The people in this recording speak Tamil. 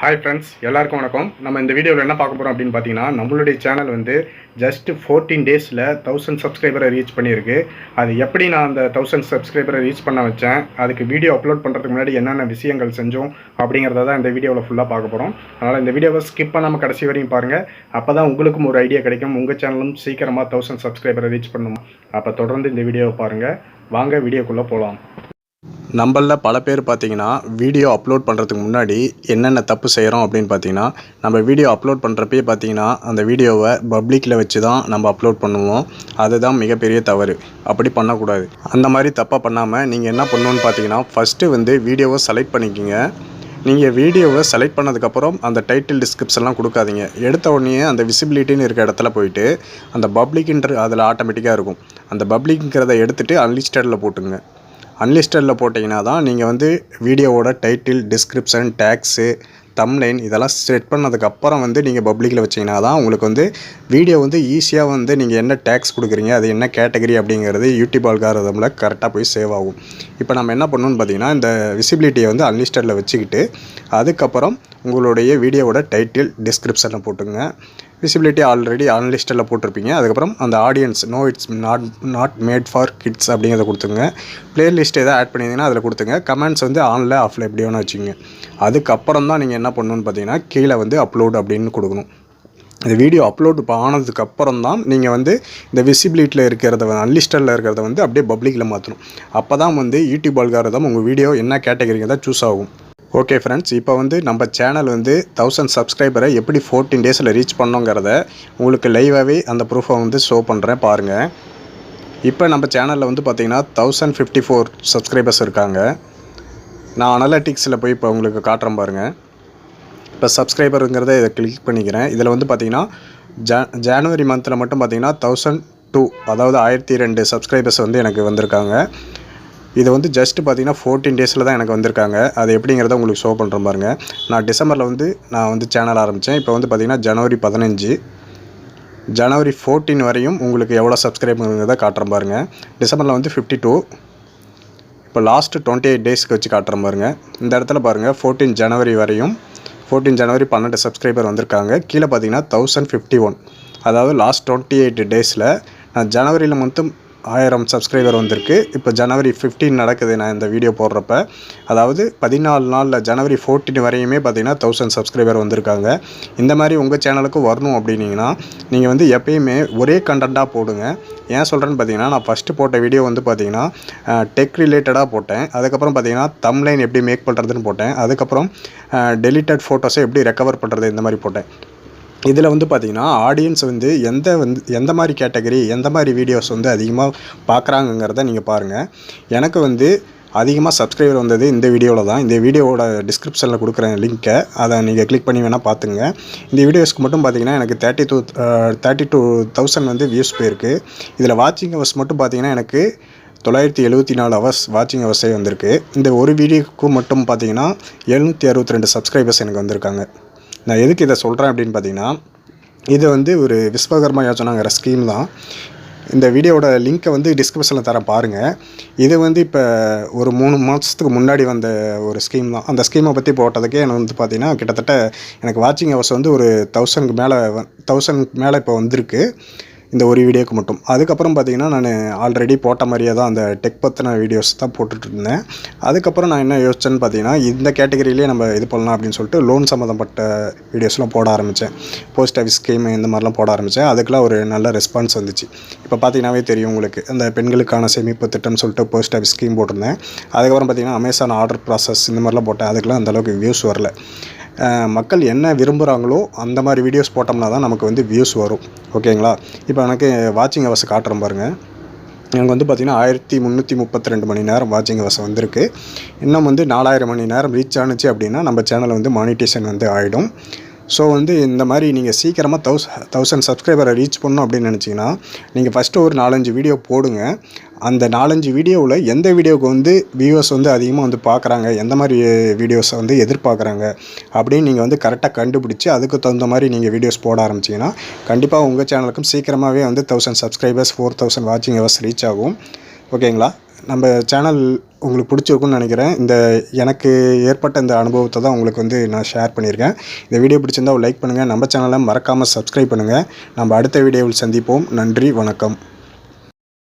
ஹாய் ஃப்ரெண்ட்ஸ், எல்லாருக்கும் வணக்கம். நம்ம இந்த வீடியோவில் என்ன பார்க்க போகிறோம் அப்படின்னு பார்த்தீங்கன்னா, நம்மளுடைய சேனல் வந்து ஜஸ்ட் 14 டேஸில் 1000 சப்ஸ்கிரைபரை ரீச் பண்ணியிருக்கு. அது எப்படி நான் அந்த 1000 சப்ஸ்கிரைபரை ரீச் பண்ண வச்சேன், அதுக்கு வீடியோ அப்லோட் பண்ணுறதுக்கு முன்னாடி என்னென்ன விஷயங்கள் செஞ்சோம் அப்படிங்கிறத தான் இந்த வீடியோவில் ஃபுல்லாக பார்க்க போகிறோம். அதனால் இந்த வீடியோவை ஸ்கிப் பண்ணாமல் கடைசி வரையும் பாருங்கள். அப்போ தான் உங்களுக்கும் ஒரு ஐடியா கிடைக்கும், உங்கள் சேனலும் சீக்கிரமாக 1000 சப்ஸ்கிரைபரை ரீச் பண்ணணும். அப்போ தொடர்ந்து இந்த வீடியோவை பாருங்கள். வாங்க வீடியோக்குள்ளே போகலாம். நம்மளில் பல பேர் பார்த்திங்கன்னா வீடியோ அப்லோட் பண்ணுறதுக்கு முன்னாடி என்னென்ன தப்பு செய்கிறோம் அப்படின்னு பார்த்தீங்கன்னா, நம்ம வீடியோ அப்லோட் பண்ணுறப்பே பார்த்திங்கன்னா அந்த வீடியோவை பப்ளிக்கில் வச்சு தான் நம்ம அப்லோட் பண்ணுவோம். அதுதான் மிகப்பெரிய தவறு. அப்படி பண்ணக்கூடாது. அந்த மாதிரி தப்பாக பண்ணாமல் நீங்கள் என்ன பண்ணணுன்னு பார்த்தீங்கன்னா, ஃபஸ்ட்டு வந்து வீடியோவை செலக்ட் பண்ணிக்கோங்க. நீங்கள் வீடியோவை செலக்ட் பண்ணதுக்கப்புறம் அந்த டைட்டில் டிஸ்கிரிப்ஷன்லாம் கொடுக்காதீங்க. எடுத்த உடனே அந்த விசிபிலிட்டின்னு இருக்க இடத்துல போயிட்டு அந்த பப்ளிக்ன்ற அதில் ஆட்டோமேட்டிக்காக இருக்கும். அந்த பப்ளிக்ங்கிறத எடுத்துகிட்டு அன்லிஸ்டடில் போட்டுங்க. அன்லிஸ்டடில் போட்டிங்கன்னா தான் நீங்கள் வந்து வீடியோவோட டைட்டில், டிஸ்கிரிப்ஷன், டேக்ஸு, தம்ப்நெயில் இதெல்லாம் செட் பண்ணதுக்கப்புறம் வந்து நீங்கள் பப்ளிக்கில் வச்சிங்கன்னா தான் உங்களுக்கு வந்து வீடியோ வந்து ஈஸியாக வந்து நீங்கள் என்ன டேக்ஸ் கொடுக்குறீங்க, அது என்ன கேட்டகரி அப்படிங்கிறது யூடியூப் அல்காரிதமில் கரெக்டாக போய் சேவ் ஆகும். இப்போ நம்ம என்ன பண்ணணும்னு பார்த்தீங்கன்னா, இந்த விசிபிலிட்டியை வந்து அன்லிஸ்டடில் வச்சுக்கிட்டு அதுக்கப்புறம் உங்களுடைய வீடியோவோட டைட்டில், டிஸ்கிரிப்ஷனில் போட்டுங்க. விசிபிலிட்டி ஆல்ரெடி அன்லிஸ்டில் போட்டிருப்பீங்க. அதுக்கப்புறம் அந்த audience it's not made for kids அப்படிங்கிறத கொடுத்துங்க. ப்ளேலிஸ்ட் எதாவது ஆட் பண்ணியிருந்தீங்கன்னா அதில் கொடுத்துங்க. கமெண்ட்ஸ் வந்து ஆனில் ஆஃபில் எப்படி வேணால் வச்சுக்கோங்க. அதுக்கப்புறம் தான் நீங்கள் என்ன பண்ணணுன்னு பார்த்தீங்கன்னா, கீழே வந்து அப்லோட் அப்படின்னு கொடுக்கணும். இந்த வீடியோ அப்லோட் இப்போ ஆனதுக்கப்புறம் தான் நீங்கள் வந்து இந்த விசிபிலிட்டியில் இருக்கிறத அன்லிஸ்டடில் இருக்கிறத வந்து அப்படியே பப்ளிக்கில் மாற்றணும். அப்போ தான் வந்து யூடியூப் அல்காரிதம் உங்கள் வீடியோ என்ன கேட்டகரிங்க தான் சூஸ் ஆகும். ஓகே ஃப்ரெண்ட்ஸ், இப்போ வந்து நம்ம சேனல் வந்து 1000 சப்ஸ்கிரைபரை எப்படி 14 டேஸில் ரீச் பண்ணோங்கிறத உங்களுக்கு லைவாகவே அந்த ப்ரூஃபை வந்து ஷோ பண்ணுறேன் பாருங்கள். இப்போ நம்ம சேனலில் வந்து பார்த்திங்கன்னா 1054 சப்ஸ்கிரைபர்ஸ் இருக்காங்க. நான் அனலிட்டிக்ஸில் போய் இப்போ உங்களுக்கு காட்டுறேன் பாருங்கள். இப்போ சப்ஸ்கிரைபருங்கிறத இதை கிளிக் பண்ணிக்கிறேன். இதில் வந்து பார்த்திங்கன்னா ஜனவரி மந்தில் மட்டும் பார்த்திங்கன்னா 1002, அதாவது 1002 சப்ஸ்கிரைபர்ஸ் வந்து எனக்கு வந்திருக்காங்க. இது வந்து ஜஸ்ட்டு பார்த்திங்கன்னா 14 டேஸில் தான் எனக்கு வந்திருக்காங்க. அது எப்படிங்கிறத உங்களுக்கு ஷோ பண்ணுறேன் பாருங்கள். நான் டிசம்பரில் வந்து சேனல் ஆரம்பித்தேன். இப்போ வந்து பார்த்திங்கன்னா ஜனவரி 15, ஜனவரி 14 வரையும் உங்களுக்கு எவ்வளோ சப்ஸ்கிரைபருங்கிறத காட்டுறேன் பாருங்கள். டிசம்பரில் வந்து 52. இப்போ லாஸ்ட்டு 28 டேஸ்க்கு வச்சு காட்டுறேன் பாருங்கள். இந்த இடத்துல பாருங்கள் 14 ஜனவரி வரையும் 14 ஜனவரி 12 சப்ஸ்கிரைபர் வந்திருக்காங்க. கீழே பார்த்திங்கன்னா 1051, அதாவது லாஸ்ட் 28 டேஸில் நான் ஜனவரியில் மட்டும் 1000 சப்ஸ்கிரைபர் வந்திருக்கு. இப்போ ஜனவரி 15 நடக்குது நான் இந்த வீடியோ போடுறப்ப. அதாவது 14 நாளில் ஜனவரி 14 வரையுமே பார்த்திங்கன்னா 1000 சப்ஸ்கிரைபர் வந்திருக்காங்க. இந்த மாதிரி உங்கள் சேனலுக்கு வரணும் அப்படின்னீங்கன்னா நீங்கள் வந்து எப்பயுமே ஒரே கண்டென்ட்டாக போடுங்க. ஏன் சொல்கிறேன்னு பார்த்தீங்கன்னா, நான் ஃபஸ்ட்டு போட்ட வீடியோ வந்து பார்த்திங்கன்னா டெக் ரிலேட்டடாக போட்டேன். அதுக்கப்புறம் பார்த்திங்கன்னா தம்ப்நெயில் எப்படி மேக் பண்ணுறதுன்னு போட்டேன். அதுக்கப்புறம் டெலிட்டட் ஃபோட்டோஸை எப்படி ரெக்கவர் பண்ணுறது இந்த மாதிரி போட்டேன். இதில் வந்து பார்த்திங்கன்னா ஆடியன்ஸ் வந்து எந்த மாதிரி கேட்டகரி, எந்த மாதிரி வீடியோஸ் வந்து அதிகமாக பார்க்குறாங்கங்கிறத நீங்கள் பாருங்கள். எனக்கு வந்து அதிகமாக சப்ஸ்கிரைபர் வந்தது இந்த வீடியோவில் தான். இந்த வீடியோவோட டிஸ்கிரிப்ஷனில் கொடுக்குறேன் லிங்க்கை, அதை நீங்கள் கிளிக் பண்ணி வேணால் பார்த்துங்க. இந்த வீடியோஸ்க்கு மட்டும் பார்த்திங்கன்னா எனக்கு 32,000 வந்து வியூஸ் போயிருக்கு. இதில் வாட்சிங் ஹவர்ஸ் மட்டும் பார்த்திங்கன்னா எனக்கு 974 ஹவர்ஸ் வாட்சிங் ஹவர்ஸே வந்திருக்கு. இந்த ஒரு வீடியோக்கு மட்டும் பார்த்திங்கன்னா 762 சப்ஸ்கிரைபர்ஸ் எனக்கு வந்திருக்காங்க. நான் எதுக்கு இதை சொல்கிறேன் அப்படின்னு பார்த்தீங்கன்னா, இது வந்து ஒரு விஸ்வகர்மா யோஜனாங்கிற ஸ்கீம் தான். இந்த வீடியோவோட லிங்க்கை வந்து டிஸ்கிரிப்ஷனில் தரேன் பாருங்கள். இது வந்து இப்போ ஒரு 3 மாதத்துக்கு முன்னாடி வந்த ஒரு ஸ்கீம் தான். அந்த ஸ்கீமை பற்றி போட்டதுக்கே எனக்கு வந்து பார்த்திங்கன்னா கிட்டத்தட்ட எனக்கு வாட்சிங் ஹவர்ஸ் வந்து ஒரு 1000 மேலே இப்போ வந்திருக்கு இந்த ஒரு வீடியோக்கு மட்டும். அதுக்கப்புறம் பார்த்திங்கன்னா நான் ஆல்ரெடி போட்ட மாதிரியே தான் அந்த டெக் பற்றின வீடியோஸ் தான் போட்டுட்ருந்தேன். அதுக்கப்புறம் நான் என்ன யோசிச்சேன்னு பார்த்தீங்கன்னா, இந்த கேட்டகரியிலே நம்ம இது பண்ணலாம் அப்படின்னு சொல்லிட்டு லோன் சம்மந்தப்பட்ட வீடியோஸ்லாம் போட ஆரம்பித்தேன். போஸ்ட் ஆஃபீஸ் ஸ்கீம் இந்த மாதிரிலாம் போட ஆரம்பித்தேன். அதுக்கெலாம் ஒரு நல்ல ரெஸ்பான்ஸ் வந்துச்சு. இப்போ பார்த்தீங்கன்னாவே தெரியும் உங்களுக்கு, அந்த பெண்களுக்கான சேமிப்பு திட்டம்னு சொல்லிட்டு போஸ்ட் ஆஃபீஸ் ஸ்கீம் போட்டிருந்தேன். அதுக்கப்புறம் பார்த்திங்கன்னா அமேசான் ஆர்டர் ப்ராசஸ் இந்த மாதிரிலாம் போட்டேன். அதுக்கெலாம் அந்தளவுக்கு வியூஸ் வரல. மக்கள் என்ன விரும்புகிறாங்களோ அந்த மாதிரி வீடியோஸ் போட்டோம்னா தான் நமக்கு வந்து வியூஸ் வரும். ஓகேங்களா? இப்போ எனக்கு வாட்சிங் ஹவர்ஸ் காட்டுறேன் பாருங்கள். எனக்கு வந்து பார்த்திங்கன்னா 1332 மணி நேரம் வாட்சிங் ஹவர்ஸ் வந்திருக்கு. இன்னும் வந்து 4000 மணி நேரம் ரீச் ஆணுச்சு அப்படின்னா நம்ம சேனல் வந்து மானிட்டேஷன் வந்து ஆகிடும். ஸோ வந்து இந்த மாதிரி நீங்கள் சீக்கிரமாக 1000 சப்ஸ்கிரைபரை ரீச் பண்ணணும் அப்படின்னு நினச்சிங்கன்னா, நீங்கள் ஃபஸ்ட்டு ஒரு 4-5 வீடியோ போடுங்க. அந்த 4-5 வீடியோவில் எந்த வீடியோவுக்கு வந்து வியூவர்ஸ் வந்து அதிகமாக வந்து பார்க்குறாங்க, எந்த மாதிரி வீடியோஸை வந்து எதிர்பார்க்குறாங்க அப்படின்னு நீங்கள் வந்து கரெக்டாக கண்டுபிடிச்சி அதுக்கு தகுந்த மாதிரி நீங்கள் வீடியோஸ் போட ஆரம்பிச்சிங்கன்னா கண்டிப்பாக உங்கள் சேனலுக்கும் சீக்கிரமாகவே வந்து 1000 சப்ஸ்கிரைபர்ஸ் 4000 வாட்சிங் ஹவர்ஸ் ரீச் ஆகும். ஓகேங்களா? நம்ம சேனல் உங்களுக்கு பிடிச்சிருக்குன்னு நினைக்கிறேன். எனக்கு ஏற்பட்ட இந்த அனுபவத்தை தான் உங்களுக்கு வந்து நான் ஷேர் பண்ணியிருக்கேன். இந்த வீடியோ பிடிச்சிருந்தால் லைக் பண்ணுங்கள். நம்ம சேனலை மறக்காமல் சப்ஸ்கிரைப் பண்ணுங்கள். நம்ம அடுத்த வீடியோவில் சந்திப்போம். நன்றி, வணக்கம்.